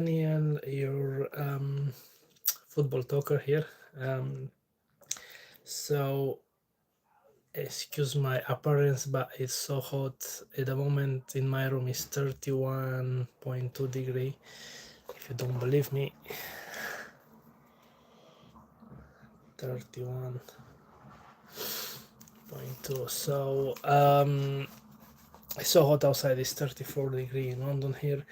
Daniel, your football talker here. Um, so, excuse my appearance, but it's so hot at the moment. In my room is 31.2 degree. If you don't believe me, 31.2. So, it's so hot outside. It's 34 degree in London here.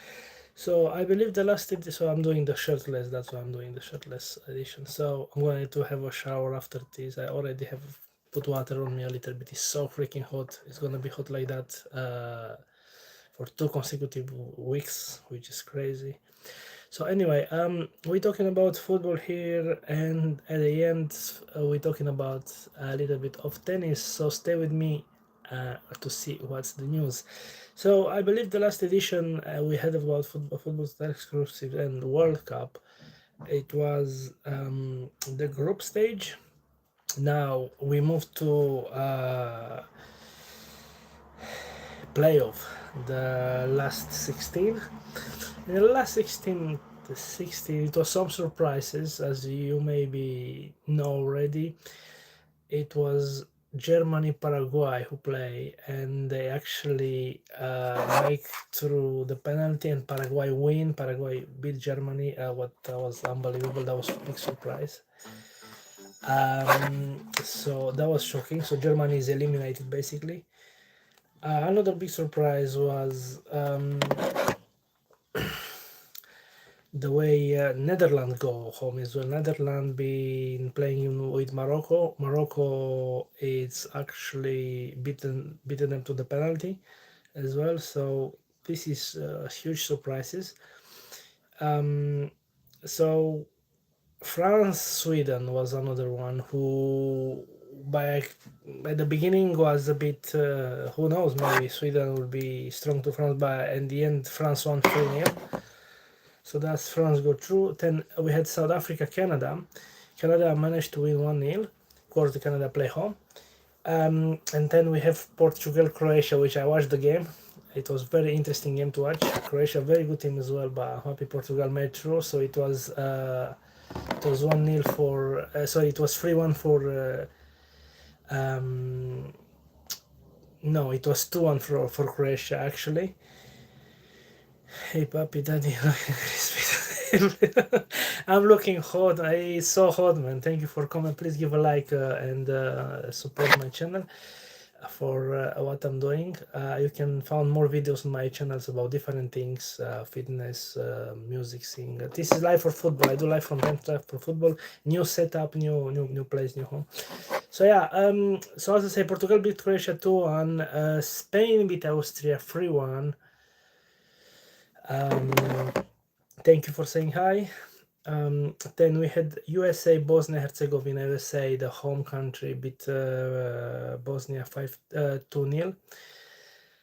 So I believe the last edit, so I'm doing the shirtless, that's why I'm doing the shirtless edition. So I'm going to have a shower after this. I already have put water on me a little bit. It's so freaking hot. It's gonna be hot like that for 2 consecutive weeks, which is crazy. So anyway, we're talking about football here, and at the end, we're talking about a little bit of tennis. So stay with me to see what's the news. So I believe the last edition we had about football Star exclusive and World Cup. It was the group stage. Now we move to playoff, the last 16. In the last 16, it was some surprises, as you maybe know already. It was Germany Paraguay who play, and they actually make through the penalty, and Paraguay win. Paraguay beat Germany. What was unbelievable. That was a big surprise. So that was shocking. So Germany is eliminated basically. Another big surprise was the way Netherlands go home as well. Netherlands been playing with Morocco. Morocco is actually beaten them to the penalty as well. So this is huge surprises. So France Sweden was another one who by at the beginning was a bit who knows, maybe Sweden will be strong to France, but in the end France won 3-0. So that's France go through. Then we had South Africa, Canada. Canada managed to win 1-0. Of course, the Canada play home. And then we have Portugal, Croatia, which I watched the game. It was very interesting game to watch. Croatia, very good team as well, but I'm happy Portugal made through. So it was 1-0 for sorry, it was 3-1 for no, it was 2-1 for Croatia actually. Hey papi, daddy, I'm looking hot. It's so hot, man. Thank you for coming. Please give a like and support my channel for what I'm doing. You can find more videos on my channels about different things, fitness, music, sing. This is live for football. I do live from time to time for football. New setup, new place, new home. So yeah, so as I say, Portugal beat Croatia 2-1. Spain beat Austria 3-1. Thank you for saying hi. Then we had USA, Bosnia Herzegovina. USA, the home country, beat Bosnia 2-0.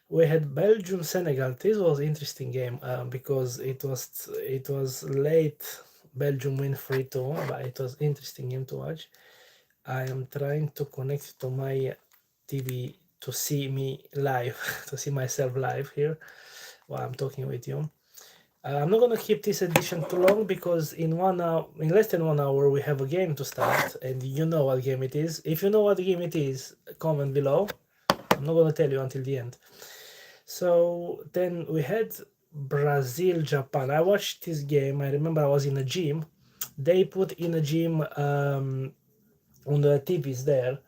We had Belgium, Senegal. This was an interesting game because it was late. Belgium win 3-2, but it was interesting game to watch. I am trying to connect to my TV to see me live, to see myself live here while I'm talking with you. I'm not gonna keep this edition too long because in less than 1 hour, we have a game to start, and you know what game it is. If you know what game it is, comment below. I'm not gonna tell you until the end. So then we had Brazil, Japan. I watched this game. I remember I was in a gym. They put in a gym on the TVs there,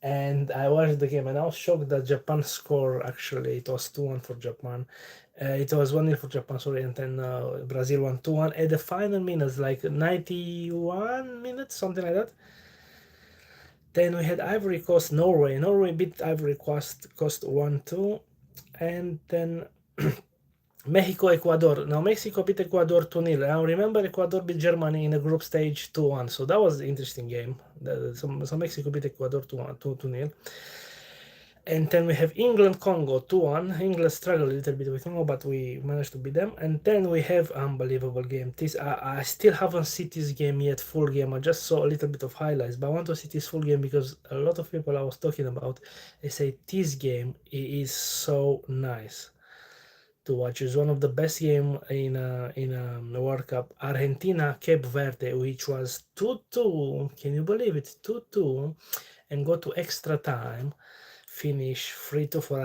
and I watched the game, and I was shocked that Japan score actually it was 2-1 for Japan. It was 1-0 for Japan, sorry, and then Brazil won 2-1 at the final minutes, like 91 minutes, something like that. Then we had Ivory Coast, Norway. Norway beat Ivory Coast 1-2, and then Mexico, Ecuador. Now Mexico beat Ecuador 2-0. Now remember Ecuador beat Germany in the group stage 2-1. So that was an interesting game. So Mexico beat Ecuador 2-0. And then we have England, Congo 2-1. England struggled a little bit with Congo, but we managed to beat them. And then we have unbelievable game. This I still haven't seen this game yet, full game. I just saw a little bit of highlights, but I want to see this full game because a lot of people I was talking about, they say this game is so nice. to watch. Is one of the best game in the World Cup. Argentina Cape Verde, which was 2-2. Can you believe it? 2-2, and go to extra time. Finish 3-2 for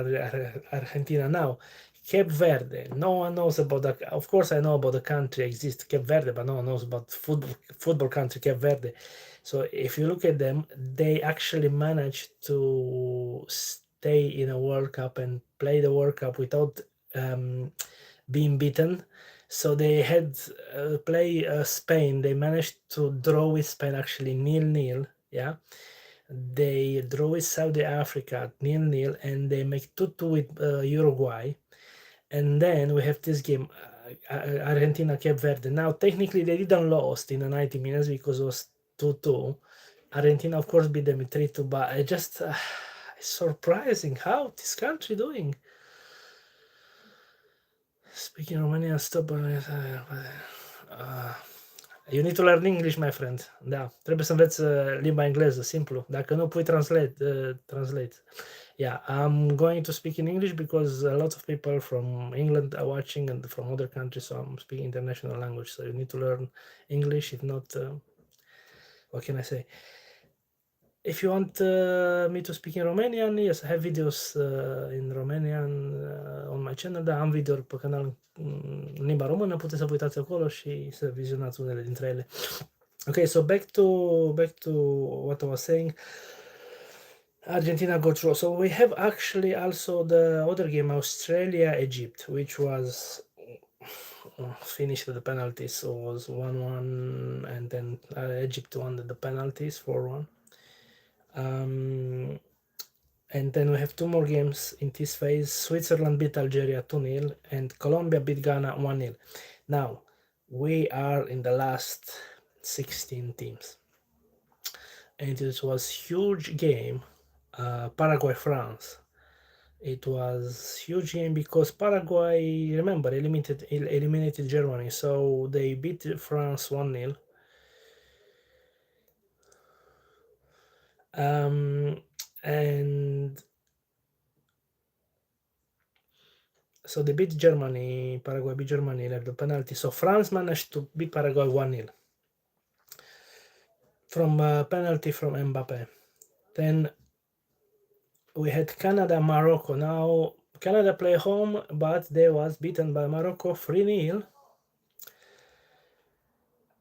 Argentina. Now, Cape Verde. No one knows about that. Of course, I know about the country exists, Cape Verde, but no one knows about football country Cape Verde. So if you look at them, they actually managed to stay in a World Cup and play the World Cup without being beaten. So they had play Spain. They managed to draw with Spain, actually 0-0. Yeah, they draw with Saudi Africa 0-0, and they make 2-2 with Uruguay. And then we have this game, Argentina Cape Verde. Now technically they didn't lost in the 90 minutes because it was 2-2. Argentina of course beat them in 3-2, but I just it's surprising how this country doing. Speaking Romanian, stop. You need to learn English, my friend. Da, trebuie să înveți limba engleză, simplu. Dacă nu pui translate. Yeah, I'm going to speak in English because a lot of people from England are watching and from other countries, so I'm speaking international language. So you need to learn English. If not, what can I say? If you want me to speak in Romanian, yes, I have videos in Romanian on my channel. Da, am video pe canal în limba română, puteți să vă uitați acolo și să vizionați unele dintre ele. Okay, so back to what I was saying. Argentina got through. So we have actually also the other game, Australia-Egypt, which was finished at the penalties. So it was 1-1, and then Egypt won the penalties 4-1. And then we have two more games in this phase. Switzerland beat Algeria 2-0, and Colombia beat Ghana 1-0. Now, we are in the last 16 teams. And it was huge game, Paraguay-France. It was huge game because Paraguay, remember, eliminated Germany, so they beat France 1-0. And so they beat Germany, Paraguay beat Germany, left the penalty. So France managed to beat Paraguay 1-0 from penalty from Mbappe. Then we had Canada, Morocco. Now Canada play home, but they was beaten by Morocco 3-0.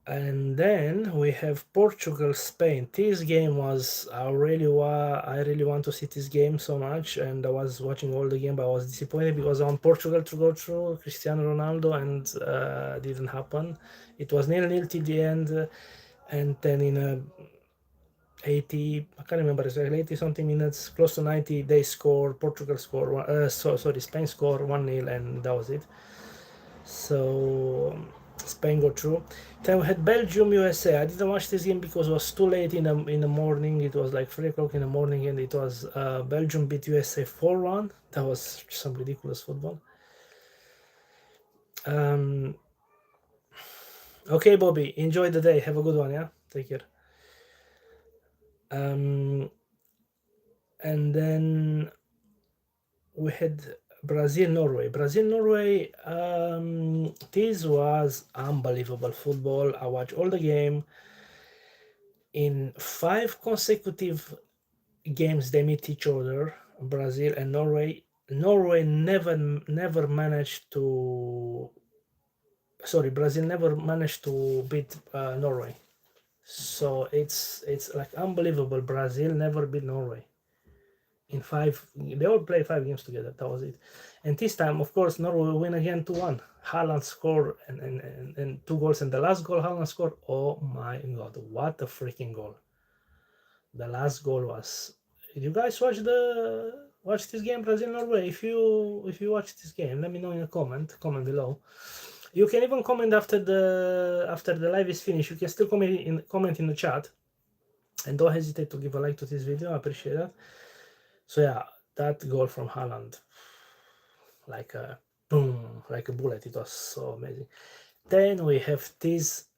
And then we have Portugal, Spain. This game was I really want to see this game so much, and I was watching all the game, but I was disappointed because I want Portugal to go through, Cristiano Ronaldo, and didn't happen. It was 0-0 till the end, and then in 80, I can't remember exactly, 80 something minutes, close to 90, they score. Portugal score. Spain score 1-0, and that was it. So Spain got through. Then we had Belgium, USA. I didn't watch this game because it was too late in the morning. It was like 3 o'clock in the morning, and it was Belgium beat USA 4-1. That was some ridiculous football. Okay, Bobby, enjoy the day. Have a good one, yeah? Take care. And then we had Brazil-Norway. Brazil-Norway, this was unbelievable football. I watched all the game. In 5 consecutive games they meet each other, Brazil and Norway. Norway never managed to... Sorry, Brazil never managed to beat Norway. So it's like unbelievable. Brazil never beat Norway. In 5, they all play 5 games together. That was it. And this time, of course, Norway win again 2-1. Haaland scored and 2 goals, and the last goal Haaland scored. Oh my god, what a freaking goal! The last goal was. Did you guys watch this game, Brazil Norway? If you watch this game, let me know in a comment below. You can even comment after the live is finished. You can still comment in the chat, and don't hesitate to give a like to this video. I appreciate that. So yeah, that goal from Haaland, like a boom, like a bullet. It was so amazing. Then we have this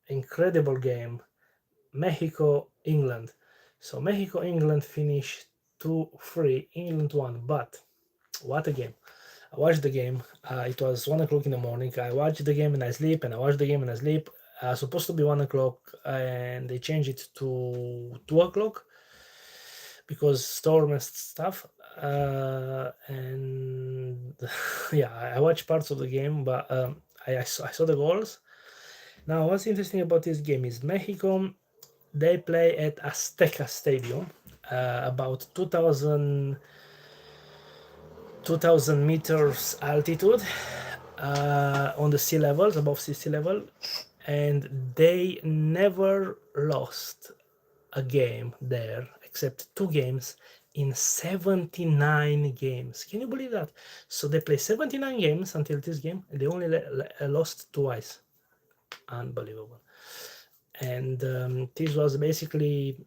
incredible game, Mexico-England. So Mexico-England finished 2-3. England won, but what a game. I watched the game. It was 1 o'clock in the morning. I watched the game and I sleep, and I watched the game and I sleep. Supposed to be 1 o'clock, and they changed it to 2 o'clock because storm and stuff. And yeah, I watched parts of the game, but I saw the goals. Now, what's interesting about this game is Mexico. They play at Azteca Stadium, about 2,000 meters altitude, on the sea levels, above sea level, and they never lost a game there except 2 games in 79 games. Can you believe that? So they play 79 games until this game, and they only lost twice. Unbelievable. And this was basically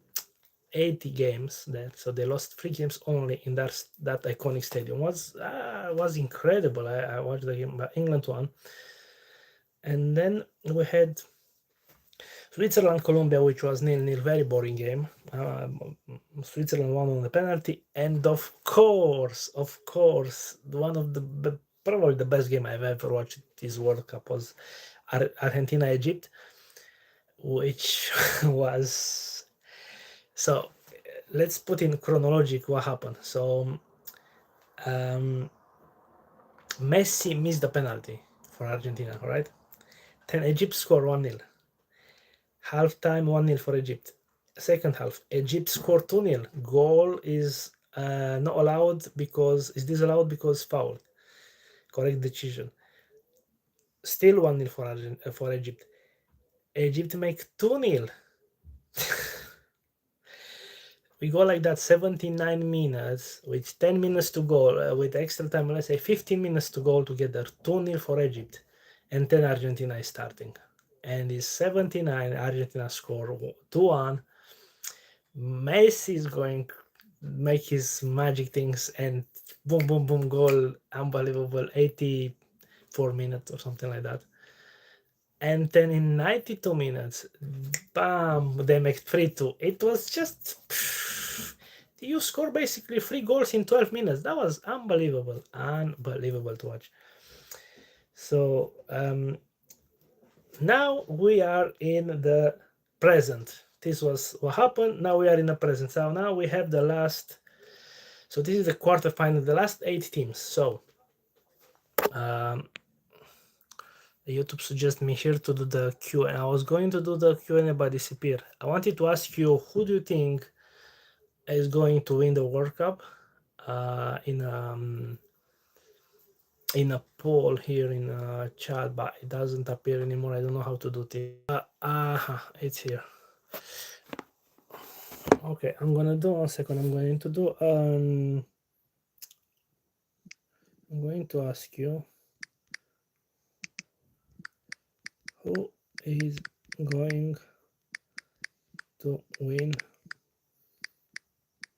80 games there, so they lost 3 games only in that iconic stadium. Was incredible. I watched the game, but England won. And then we had Switzerland Colombia, which was 0-0, very boring game. Switzerland won on the penalty, and of course, one of the probably the best game I've ever watched this World Cup was Argentina Egypt, which was so. Let's put in chronologic what happened. So Messi missed the penalty for Argentina, right? Then Egypt scored 1-0. Halftime 1-0 for Egypt. Second half, Egypt scored 2-0. Goal is not allowed because is disallowed because foul. Correct decision. Still 1-0 for Egypt. Egypt make 2-0. We go like that 79 minutes with 10 minutes to go, with extra time, let's say 15 minutes to go together. 2-0 for Egypt, and then Argentina is starting, and it's 79. Argentina score 2-1. Messi is going make his magic things, and boom boom boom, goal. Unbelievable. 84 minutes or something like that. And then in 92 minutes, bam, they make 3-2. It was just, you score basically 3 goals in 12 minutes. That was unbelievable to watch. So now we are in the present. This was what happened. Now we are in the present. So now we have the last. So this is the quarterfinal, the last 8 teams. So YouTube suggested me here to do the Q, and I was going to do the Q&A but disappeared. I wanted to ask you, who do you think is going to win the World Cup? In a poll here in chat, but it doesn't appear anymore. I don't know how to do this. It's here. Okay, I'm gonna do 1 second. I'm going to do I'm going to ask you, who is going to win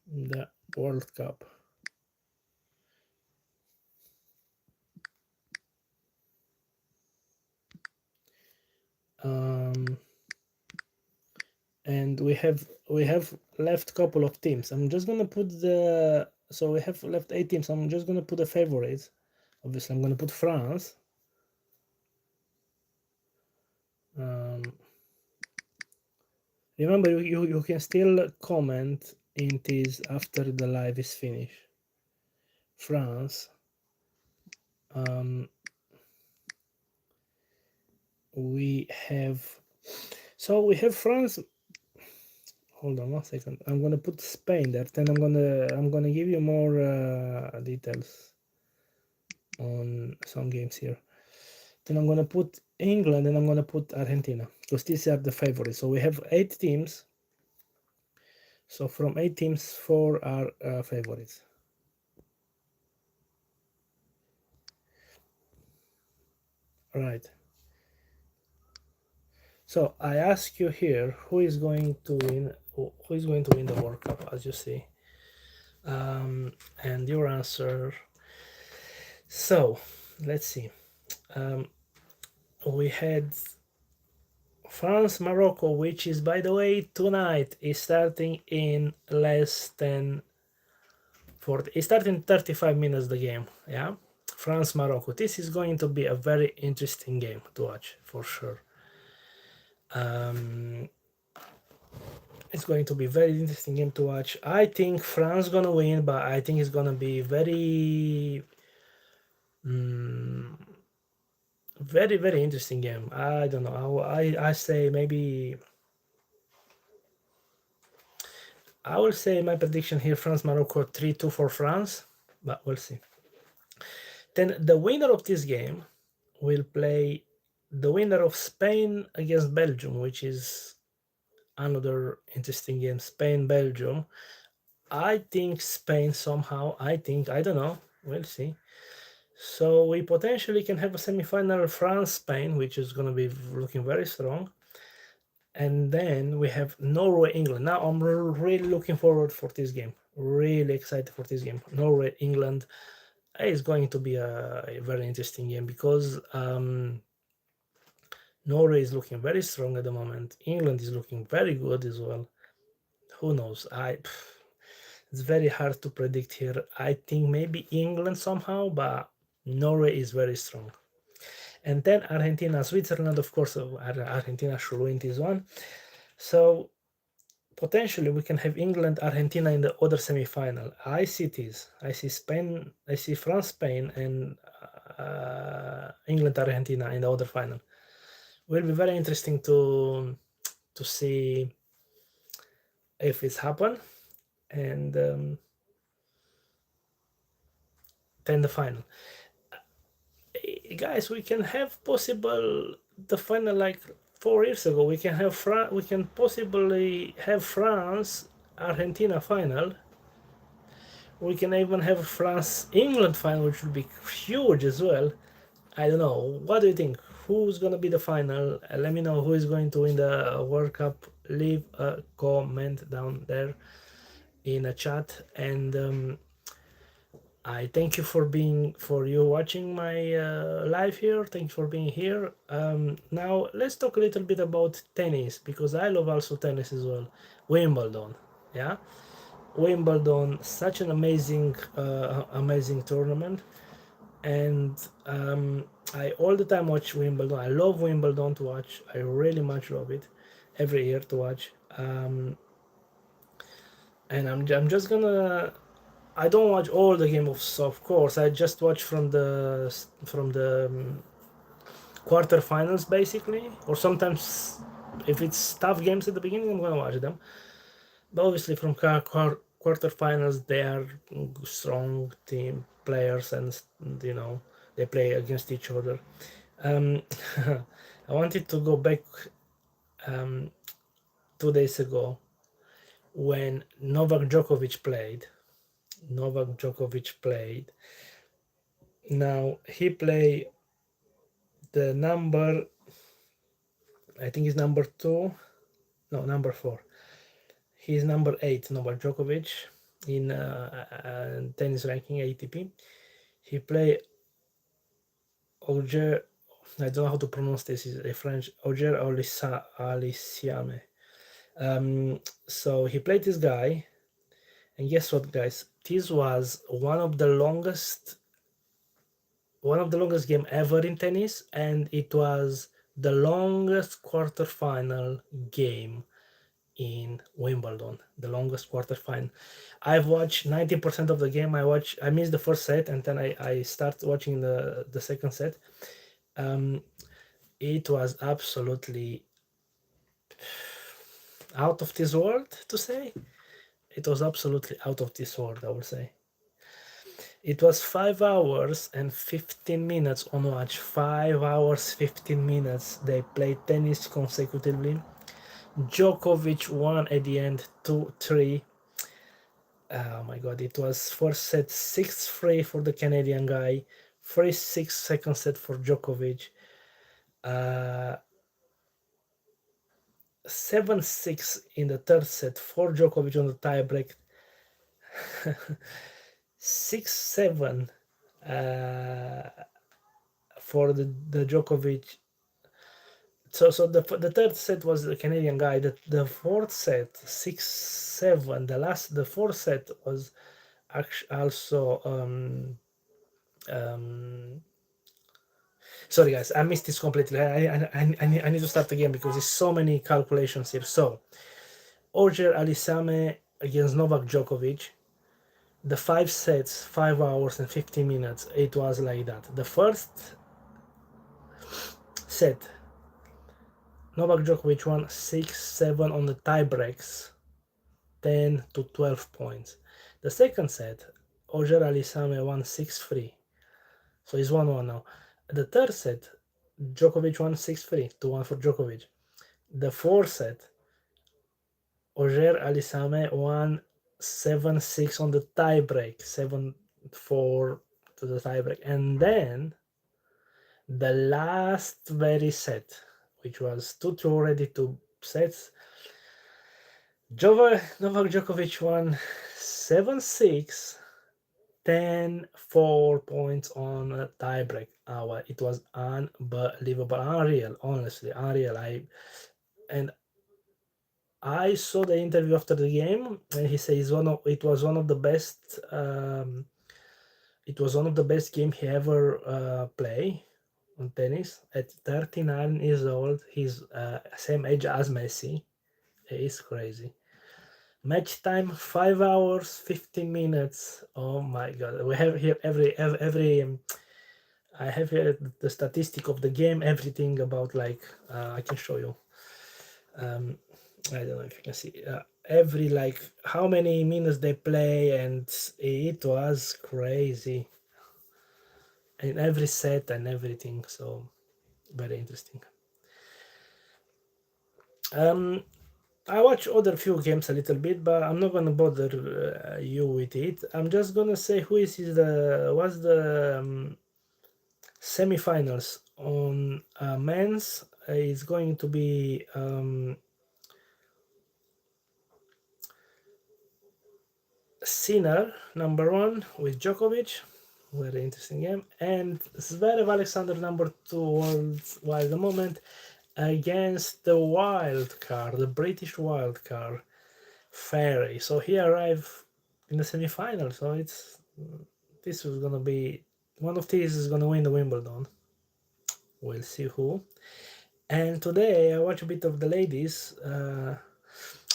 the World Cup? And we have left couple of teams. I'm just gonna put so we have left 8 teams. I'm just gonna put the favorites. Obviously, I'm gonna put France. Remember, you can still comment in this after the live is finished. France. We have France. Hold on 1 second. I'm gonna put Spain there. Then I'm gonna give you more details on some games here. Then I'm gonna put England, and I'm gonna put Argentina, because these are the favorites. So we have 8 teams. So from 8 teams, 4 are favorites. Right. So I ask you here, who is going to win the World Cup, as you see, and your answer. So let's see. We had France Morocco, which is, by the way, tonight, is starting in less than 40. It's starting 35 minutes the game. Yeah. France Morocco. This is going to be a very interesting game to watch for sure. It's going to be very interesting game to watch. I think France gonna win, but I think it's gonna be very very interesting game. I don't know. I say maybe I will say my prediction here: France Morocco 3-2 for France, but we'll see. Then the winner of this game will play the winner of Spain against Belgium, which is another interesting game. Spain Belgium. I think Spain somehow. I don't know. We'll see. So we potentially can have a semi-final France-Spain, which is going to be looking very strong. And then we have Norway-England. Now I'm really looking forward for this game. Really excited for this game. Norway-England is going to be a very interesting game because Norway is looking very strong at the moment. England is looking very good as well. Who knows? It's very hard to predict here. I think maybe England somehow, but Norway is very strong. And then Argentina, Switzerland, of course, Argentina should win this one. So potentially we can have England, Argentina in the other semi-final. I see this. I see Spain, I see France, Spain, and England, Argentina in the other final. Will be very interesting to see if it's happened, and then the final. Guys, we can have possible the final like 4 years ago. We can have we can possibly have France Argentina final. We can even have France England final, which would be huge as well. I don't know. What do you think? Who's gonna be the final? Let me know who is going to win the World Cup. Leave a comment down there in a chat, and I thank you for you watching my live here. Thank you for being here. Now let's talk a little bit about tennis, because I love also tennis as well. Wimbledon, yeah, Wimbledon, such an amazing amazing tournament, and I all the time watch Wimbledon. I love Wimbledon to watch. I really much love it every year to watch. And I'm just gonna. I don't watch all the games, of course. I just watch from the quarterfinals basically, or sometimes if it's tough games at the beginning, I'm gonna watch them. But obviously, from quarterfinals, they are strong team players, and they play against each other. I wanted to go back 2 days ago when Novak Djokovic played. Now he play the number, I think he's number 2, no, number 4. He's number 8, Novak Djokovic, in tennis ranking ATP. He play Auger, I don't know how to pronounce this, is a French, Auger Aliassime. So he played this guy, and guess what, guys? This was one of the longest game ever in tennis, and it was the longest quarterfinal game in Wimbledon. The longest quarterfinal. I've watched 90% of the game. I missed the first set, and then I start watching the second set. It was absolutely out of this world to say. It was absolutely out of this world, I would say. It was 5 hours and 15 minutes on watch. 5 hours, 15 minutes. They played tennis consecutively. Djokovic won at the end 2-3. Oh my god, it was first set 6-3 for the Canadian guy. 3-6 second set for Djokovic. 7-6 in the third set for Djokovic on the tiebreak. 6-7 for the Djokovic. So the third set was the Canadian guy. The fourth set 6-7. The fourth set was actually also Sorry guys, I missed this completely. I need to start again because there's so many calculations here. So Roger Alisame against Novak Djokovic, the 5 sets, 5 hours and 50 minutes, it was like that. The first set, Novak Djokovic won 6-7 on the tie breaks, 10 to 12 points. The second set, Roger Alisame won 6-3, so he's 1-1 now. The third set, Djokovic won 6-3, 2-1 for Djokovic. The fourth set, Roger Alisame won 7-6 on the tie break, 7-4 to the tie break. And then the last very set, which was 2-2 already, 2 sets, Novak Djokovic won 7-6, 10-4 points on a tiebreak. It was unbelievable, unreal, honestly, unreal. I saw the interview after the game, and he says it was one of the best. It was one of the best games he ever play on tennis. At 39 years old, he's same age as Messi. It's crazy. Match time 5 hours 15 minutes. Oh my god, we have here every I have here the statistic of the game, everything about, like, I can show you. I don't know if you can see every, like, how many minutes they play, and it was crazy in every set and everything, so very interesting. I watch other few games a little bit, but I'm not gonna bother you with it. I'm just gonna say what's the semi-finals on men's. Is going to be Sinner number 1 with Djokovic, very interesting game, and Zverev Alexander number 2 while at the moment against the wild card, the British wild card, Ferry. So he arrived in the semi-final. So this was gonna be one of these is gonna win the Wimbledon. We'll see who. And today I watch a bit of the ladies.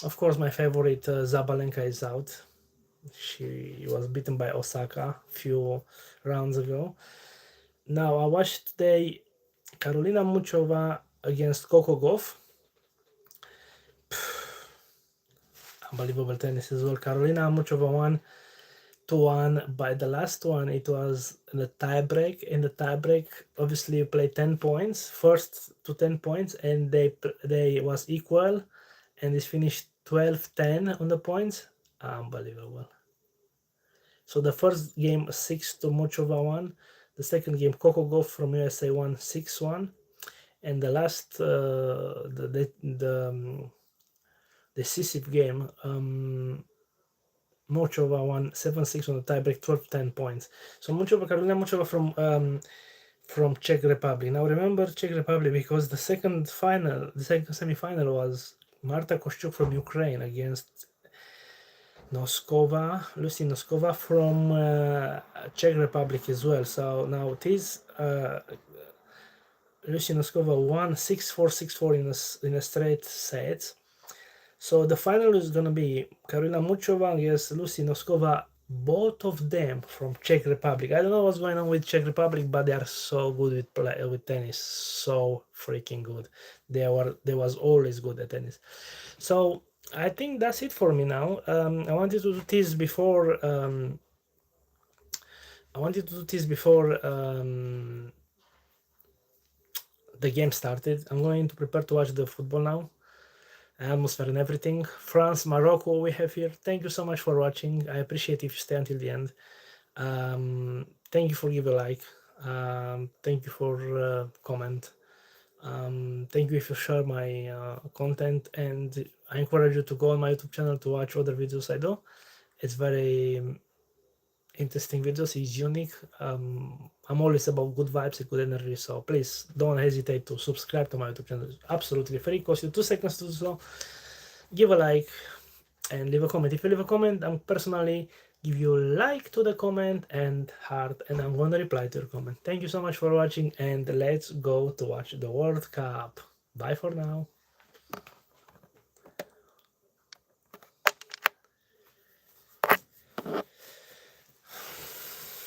Of course, my favorite Zabalenka is out. She was beaten by Osaka a few rounds ago. Now I watched today Karolina Muchova against Coco Gauff. Unbelievable tennis as well. Karolina Muchova won 2-1. By the last one, it was the tiebreak. In the tiebreak, obviously you play 10 points, first to 10 points, and they was equal, and it finished 12-10 on the points. Unbelievable. So the first game 6 to Muchova won. The second game Coco Gauff from USA won 6-1, and the last the decisive game, Muchova won 7-6 on the tiebreak, 12-10 points. So Karolina Muchova from Czech Republic. Now remember Czech Republic because the second semi-final was Marta Kostyuk from Ukraine against Lucy Noskova from Czech Republic as well. So now this Lucy Noskova won 6-4, 6-4 in a straight set. So the final is gonna be Karolina Muchova against Lucy Noskova, both of them from Czech Republic. I don't know what's going on with Czech Republic, but they are so good with tennis, so freaking good. They was always good at tennis. So I think that's it for me now. I wanted to do this before. The game started. I'm going to prepare to watch the football now. Atmosphere and everything. France, Morocco, we have here. Thank you so much for watching. I appreciate if you stay until the end. Thank you for giving a like. Thank you for comment. Thank you if you share my content, and I encourage you to go on my YouTube channel to watch other videos I do. It's very interesting videos. It's unique. I'm always about good vibes and good energy, so please don't hesitate to subscribe to my YouTube channel. It's absolutely free. It costs you 2 seconds to do so. Give a like and leave a comment. If you leave a comment, I'm personally give you a like to the comment and heart, and I'm gonna reply to your comment. Thank you so much for watching, and let's go to watch the World Cup. Bye for now.